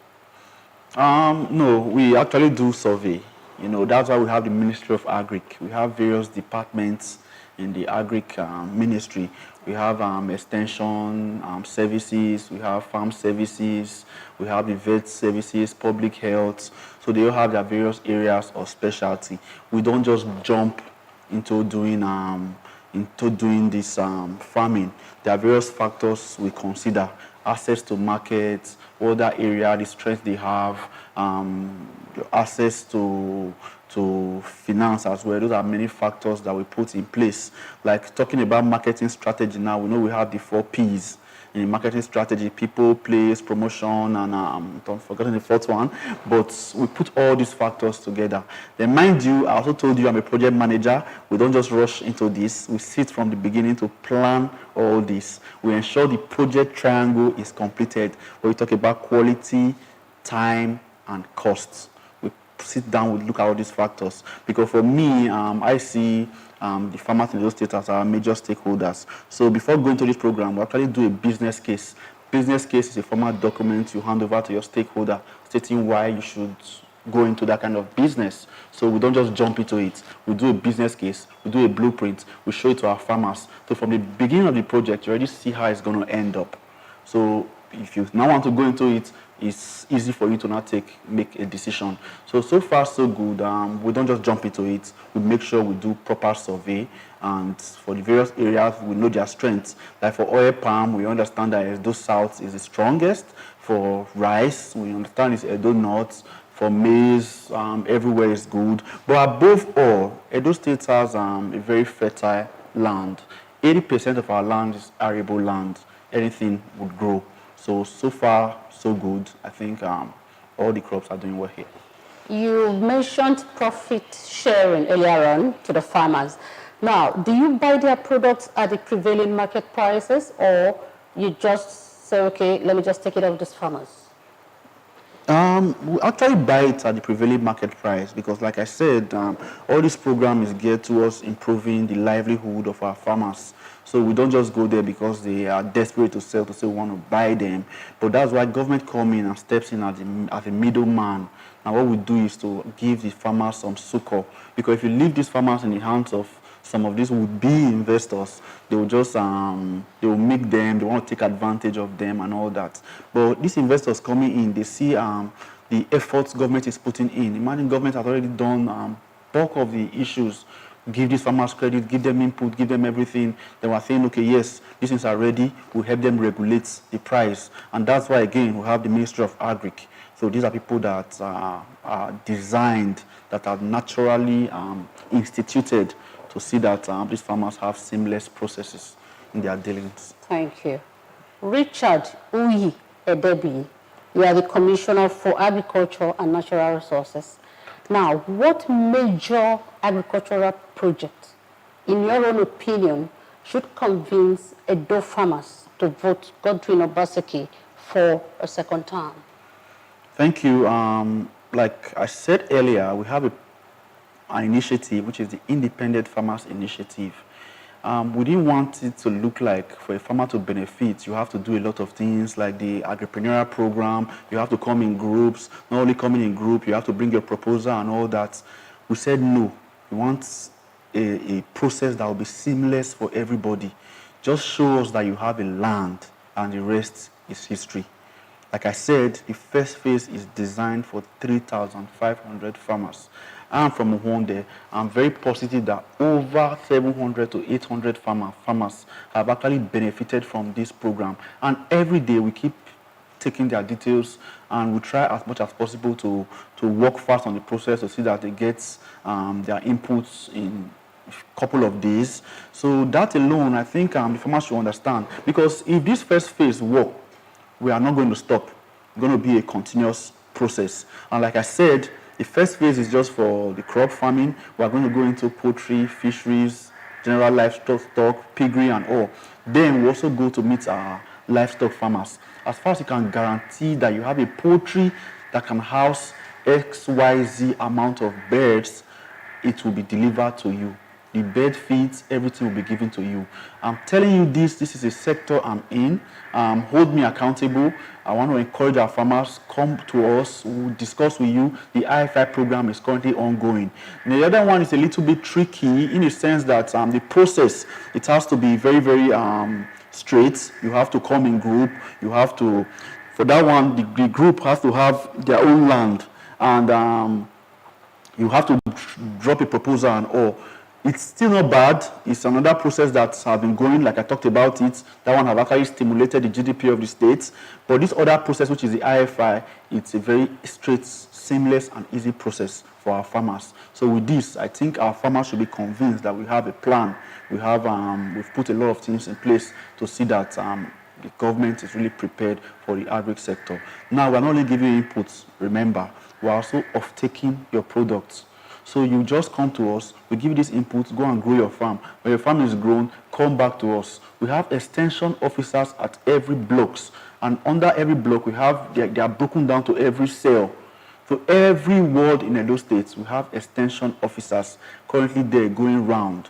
No, we actually do survey. You know, that's why we have the Ministry of Agric. We have various departments in the Agric ministry We have extension services, we have farm services, we have the vet services, public health. So they all have their various areas of specialty. We don't just jump into doing this farming. There are various factors we consider: access to markets, other area, the strength they have, access to finance as well. Those are many factors that we put in place. Like talking about marketing strategy now, we know we have the 4 P's in marketing strategy: people, place, promotion, and don't forget the 4th one. But we put all these factors together. Then mind you, I also told you I'm a project manager. We don't just rush into this. We sit from the beginning to plan all this. We ensure the project triangle is completed, where we talk about quality, time, and costs. We sit down, we look at all these factors. Because for me, I see the farmers in those states as our major stakeholders. So before going to this program, we actually do a business case. Business case is a formal document you hand over to your stakeholder, stating why you should go into that kind of business. So we don't just jump into it. We do a business case, we do a blueprint, we show it to our farmers. So from the beginning of the project, you already see how it's going to end up. So if you now want to go into it, it's easy for you to now make a decision. So far so good. We don't just jump into it. We make sure we do proper survey, and for the various areas we know their strengths. Like for oil palm, we understand that Edo South is the strongest. For rice, we understand it's Edo North. For maize, everywhere is good. But above all, Edo State has a very fertile land. 80% of our land is arable land. Anything would grow. So far, so good. I think all the crops are doing well here. You mentioned profit sharing earlier on to the farmers. Now, do you buy their products at the prevailing market prices, or you just say, okay, let me just take it off these farmers? We actually buy it at the prevailing market price because, like I said, all this program is geared towards improving the livelihood of our farmers. So we don't just go there because they are desperate to sell, to say we want to buy them. But that's why government comes in and steps in as a middleman. Now what we do is to give the farmers some succor. Because if you leave these farmers in the hands of some of these would-be investors, they will just they will make them, they want to take advantage of them and all that. But these investors coming in, they see the efforts government is putting in. Imagine government has already done bulk of the issues. Give these farmers credit, give them input, give them everything. They were saying, okay, yes, these things are ready. We'll help them regulate the price. And that's why, again, we have the Ministry of Agric. So these are people that are designed, that are naturally instituted to see that these farmers have seamless processes in their dealings. Thank you. Richard Uyi Edebiri, you are the Commissioner for Agriculture and Natural Resources. Now, what major agricultural project, in your own opinion, should convince Edo farmers to vote Godwin Obaseki for a second term? Thank you. Like I said earlier, we have an initiative, which is the Independent Farmers Initiative. We didn't want it to look like for a farmer to benefit, you have to do a lot of things like the Agripreneur program. You have to come in groups. Not only coming in group, you have to bring your proposal and all that. We said no. We want a process that will be seamless for everybody. Just show us that you have a land, and the rest is history. Like I said, the first phase is designed for 3,500 farmers. I'm from Uhonde. I'm very positive that over 700 to 800 farmers have actually benefited from this program. And every day we keep taking their details, and we try as much as possible to work fast on the process to see that they get their inputs in a couple of days. So that alone, I think the farmers should understand. Because if this first phase works, we are not going to stop. It's going to be a continuous process. And like I said, the first phase is just for the crop farming. We are going to go into poultry, fisheries, general livestock, piggery, and all. Then we also go to meet our livestock farmers. As far as you can guarantee that you have a poultry that can house XYZ amount of birds, it will be delivered to you. the bed feeds, everything will be given to you. I'm telling you this is a sector I'm in. Hold me accountable. I want to encourage our farmers, come to us, we'll discuss with you. The IFI program is currently ongoing. And the other one is a little bit tricky in the sense that the process, it has to be very, very straight. You have to come in group. You have to, for that one, the group has to have their own land. And you have to drop a proposal and all. It's still not bad. It's another process that has been going, like I talked about it. That one has actually stimulated the GDP of the states. But this other process, which is the IFI, it's a very straight, seamless, and easy process for our farmers. So with this, I think our farmers should be convinced that we have a plan. We've put a lot of things in place to see that the government is really prepared for the agri sector. Now, we're not only giving you inputs, remember, we're also off-taking your products. So you just come to us, we give you these inputs, go and grow your farm. When your farm is grown, come back to us. We have extension officers at every blocks. And under every block, we have, they are broken down to every cell. So every ward in Edo State, we have extension officers currently there going round.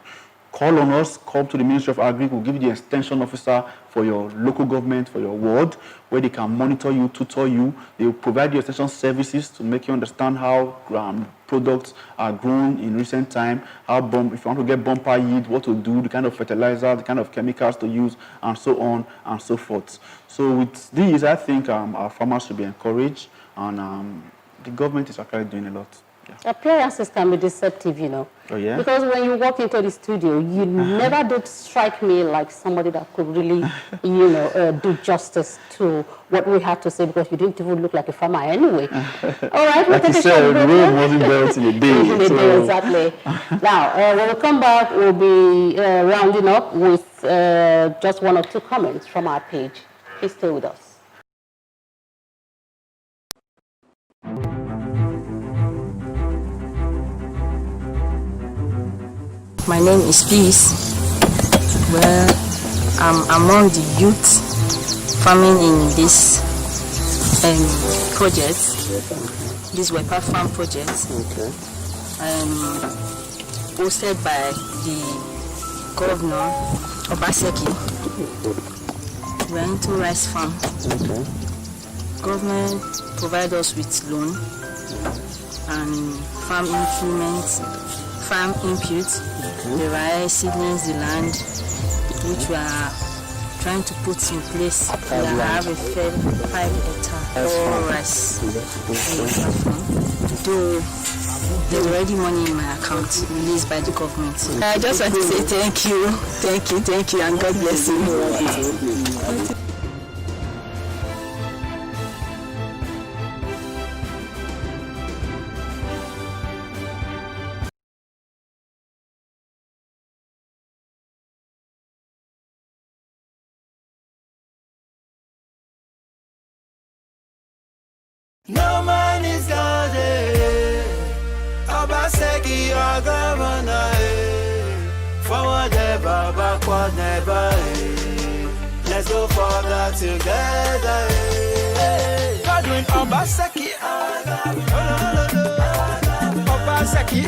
Call on us, come to the Ministry of Agri, we'll give you the extension officer for your local government, for your ward, where they can monitor you, tutor you. They will provide you extension services to make you understand how products are grown in recent time, if you want to get bumper yield, what to do, the kind of fertilizer, the kind of chemicals to use, and so on and so forth. So with these, I think our farmers should be encouraged, and the government is actually doing a lot. Yeah. Appearances can be deceptive, you know. Oh, yeah? Because when you walk into the studio, you never did strike me like somebody that could really, do justice to what we had to say, because you didn't even look like a farmer anyway. All right, like you said, the road wasn't built in a day. In a day, exactly. Now, when we come back, we'll be rounding up with just one or two comments from our page. Please stay with us. My name is Peace. Well, I'm among the youth farming in this project, this Wepa Farm project, hosted by the Governor Obaseki. We're into rice farm. Government provide us with loan and farm implements, farm inputs, the rice, seedlings, the land, which we are trying to put in place. We have a 5 hectare for rice. Though there's already money in my account released by the government. I just want to say thank you, and God bless you. No man is God, Obaseki, your governor, forward ever, backward never, let's go further together, Godwin Obaseki, Obaseki,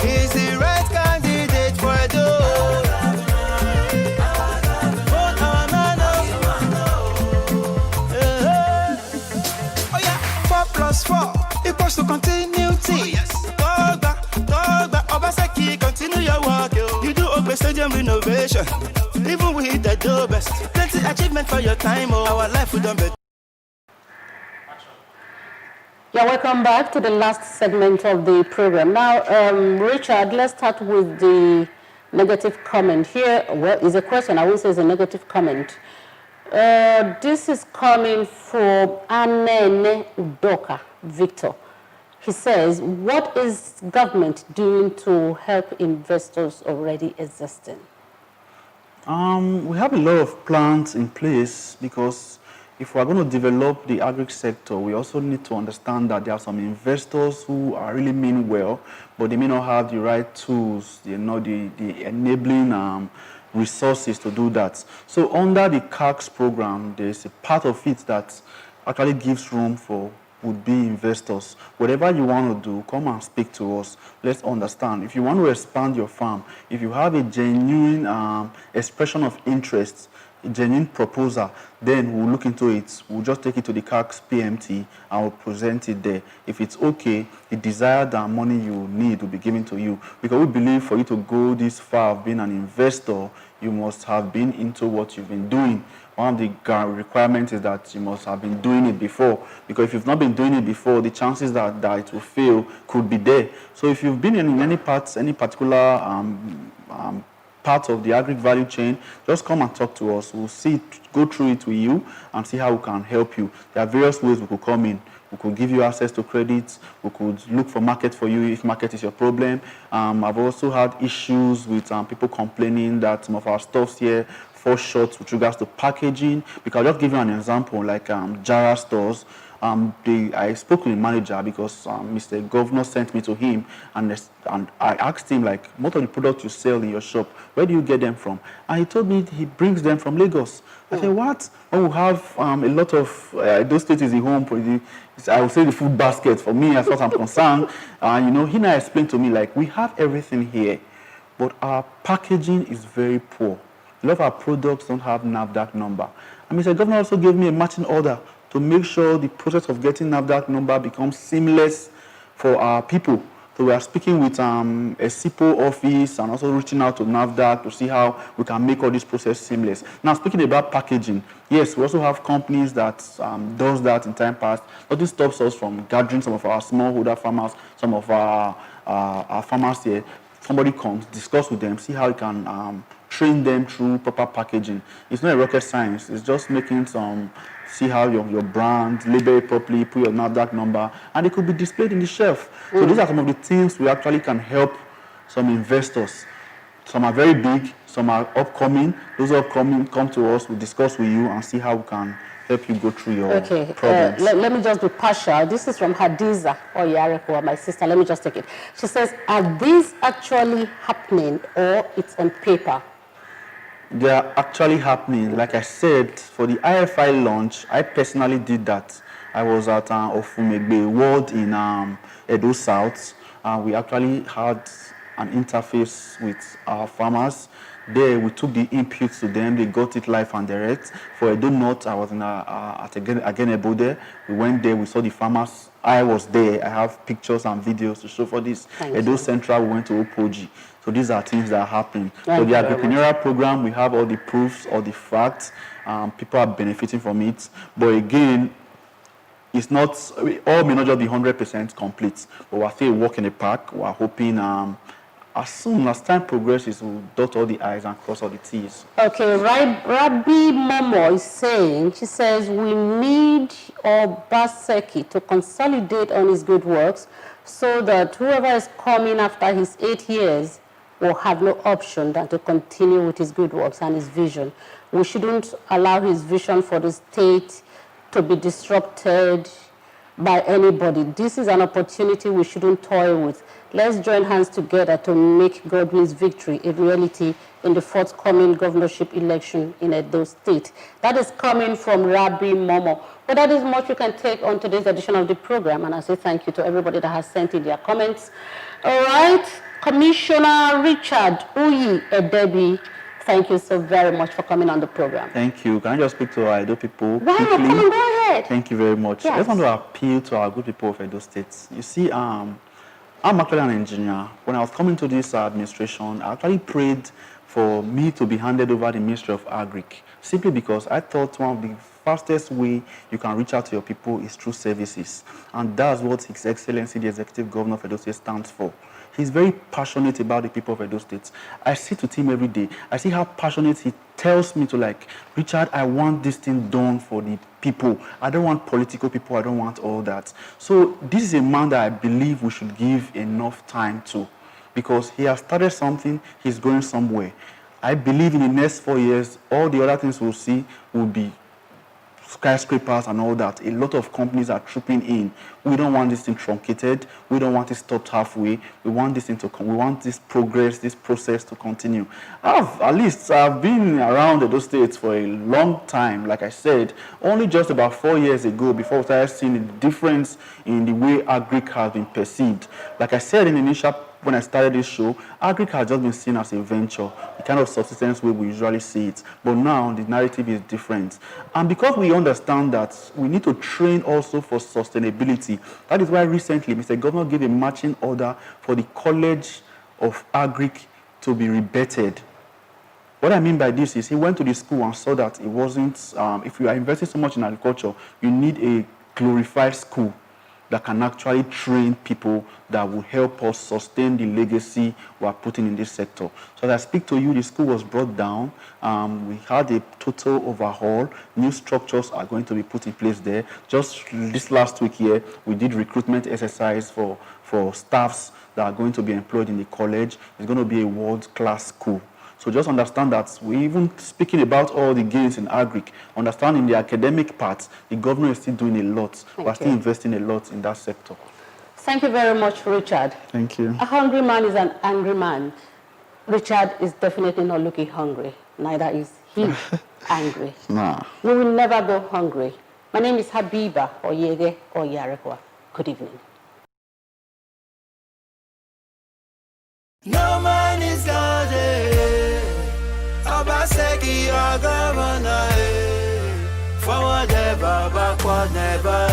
is the right candidate for Edo. Four equals to continuity. Oh, yes. Dogba, Obaseki, continue your work. You do open stadium renovation, even with the dough best. Plenty achievement for your time. Our life will done better. Yeah, welcome back to the last segment of the program. Now, Richard, let's start with the negative comment here. Well, it's a question. I won't say it's a negative comment. This is coming from Anene Udoka Victor. He says, what is government doing to help investors already existing? We have a lot of plans in place, because if we're going to develop the agri sector, we also need to understand that there are some investors who are really mean well, but they may not have the right tools, the enabling resources to do that. So under the CACS program, there's a part of it that actually gives room for would be investors. Whatever you want to do, come and speak to us. Let's understand. If you want to expand your farm, if you have a genuine expression of interest, a genuine proposal, then we'll look into it. We'll just take it to the CAC's PMT and we'll present it there. If it's okay, the desired money you need will be given to you. Because we believe for you to go this far of being an investor, you must have been into what you've been doing. One of the requirements is that you must have been doing it before. Because if you've not been doing it before, the chances that it will fail could be there. So if you've been in any particular part of the agri value chain, just come and talk to us. We'll go through it with you and see how we can help you. There are various ways we could come in. We could give you access to credit. We could look for market for you if market is your problem. I've also had issues with people complaining that some of our stuffs here fall short with regards to packaging. Because I'll just give you an example, like Jara stores. I spoke with the manager because Mr. Governor sent me to him, and I asked him, like, what are the products you sell in your shop? Where do you get them from? And he told me he brings them from Lagos. I said, what? When we have a lot of, those states is the home, I would say the food basket for me as far as I'm concerned. He now explained to me, like, we have everything here, but our packaging is very poor. A lot of our products don't have NAFDAC number. And Mr. Governor also gave me a matching order to make sure the process of getting NAFDAC number becomes seamless for our people. So we are speaking with a SIPO office and also reaching out to NAFDAC to see how we can make all this process seamless. Now, speaking about packaging, yes, we also have companies that does that in time past. Nothing stops us from gathering some of our smallholder farmers, some of our farmers here. Somebody comes, discuss with them, see how you can train them through proper packaging. It's not a rocket science. It's just making see how your brand, label it properly, put your NAFDAC number, and it could be displayed in the shelf. So these are some of the things we actually can help some investors. Some are very big, some are upcoming. Those who are upcoming, come to us, we'll discuss with you and see how we can help you go through your problems. Let me just be partial. This is from Hadiza or Yareko, my sister. Let me just take it. She says, are these actually happening or it's on paper? They are actually happening. Like I said, for the IFI launch, I personally did that. I was at Ofumegbe Ward in Edo South. We actually had an interface with our farmers. There, we took the inputs to them. They got it live and direct. For Edo North, I was at Agenebo there. We went there. We saw the farmers. I was there. I have pictures and videos to show for this. Edo Central, we went to Opoji. So these are things that are happening. So the Agripreneur program, we have all the proofs, all the facts. People are benefiting from it. But again, it's not, all may not just be 100% complete. But we're still a walk in the park. We're hoping as soon as time progresses, we'll dot all the I's and cross all the T's. Okay, Rabbi Momo is saying, she says, we need Obaseki to consolidate on his good works so that whoever is coming after his 8 years will have no option than to continue with his good works and his vision. We shouldn't allow his vision for the state to be disrupted by anybody. This is an opportunity we shouldn't toy with. Let's join hands together to make Godwin's victory a reality in the forthcoming governorship election in Edo State. That is coming from Rabbi Momo. But that is much you can take on today's edition of the program, and I say thank you to everybody that has sent in their comments. All right, Commissioner Richard Uyi Edebiri, thank you so very much for coming on the program. Thank you. Can I just speak to our Edo people quickly? Come on, go ahead. Thank you very much. Yes. I just want to appeal to our good people of Edo State. You see, I'm actually an engineer. When I was coming to this administration, I actually prayed for me to be handed over the Ministry of Agric, simply because I thought one of the fastest way you can reach out to your people is through services. And that's what His Excellency, the Executive Governor of Edo State, stands for. He's very passionate about the people of Edo State. I sit with him every day. I see how passionate he tells me to, like, Richard, I want this thing done for the people. I don't want political people. I don't want all that. So this is a man that I believe we should give enough time to, because he has started something, he's going somewhere. I believe in the next 4 years, all the other things we'll see will be skyscrapers and all that. A lot of companies are trooping in. We don't want this thing truncated. We don't want it stopped halfway. We want this we want this progress, this process to continue. I've been around those states for a long time. Like I said, only just about 4 years ago, before we started seeing the difference in the way agric has been perceived. Like I said in the initial, when I started this show, agric has just been seen as a venture, the kind of subsistence way we usually see it. But now the narrative is different. And because we understand that we need to train also for sustainability, that is why recently Mr. Governor gave a marching order for the College of Agric to be rebetted. What I mean by this is he went to the school and saw that it wasn't, if you are investing so much in agriculture, you need a glorified school that can actually train people that will help us sustain the legacy we are putting in this sector. So as I speak to you, the school was brought down. We had a total overhaul. New structures are going to be put in place there. Just this last week here, we did recruitment exercise for staffs that are going to be employed in the college. It's going to be a world-class school. So just understand that we even speaking about all the gains in agric, understanding the academic part, the governor is still doing a lot. We're still investing a lot in that sector. Thank you very much, Richard. Thank you. A hungry man is an angry man. Richard is definitely not looking hungry. Neither is he angry. Nah. We will never go hungry. My name is Habiba Oyege Oyarekwa. Good evening. No man is God, Obaseki, our governor, forward ever, backward never,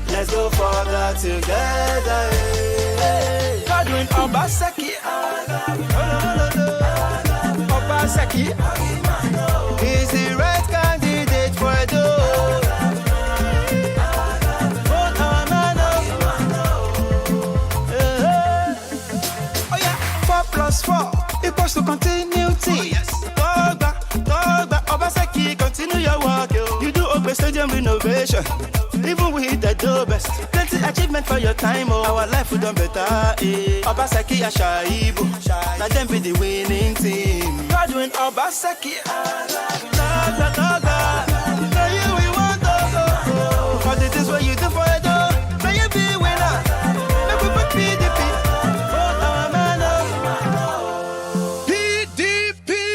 let's go further together, Godwin Obaseki, Obaseki, he's the right candidate for Edo. Plus 4 equals to continuity. Dogba, Obaseki, continue your work. You do Open Stadium renovation, even we hit the best. Plenty achievement for your time. Our life we done better. Obaseki Ashaibu, now them be the winning team. Godwin Obaseki, Dogba, now you we want to go. For the things what you do for it.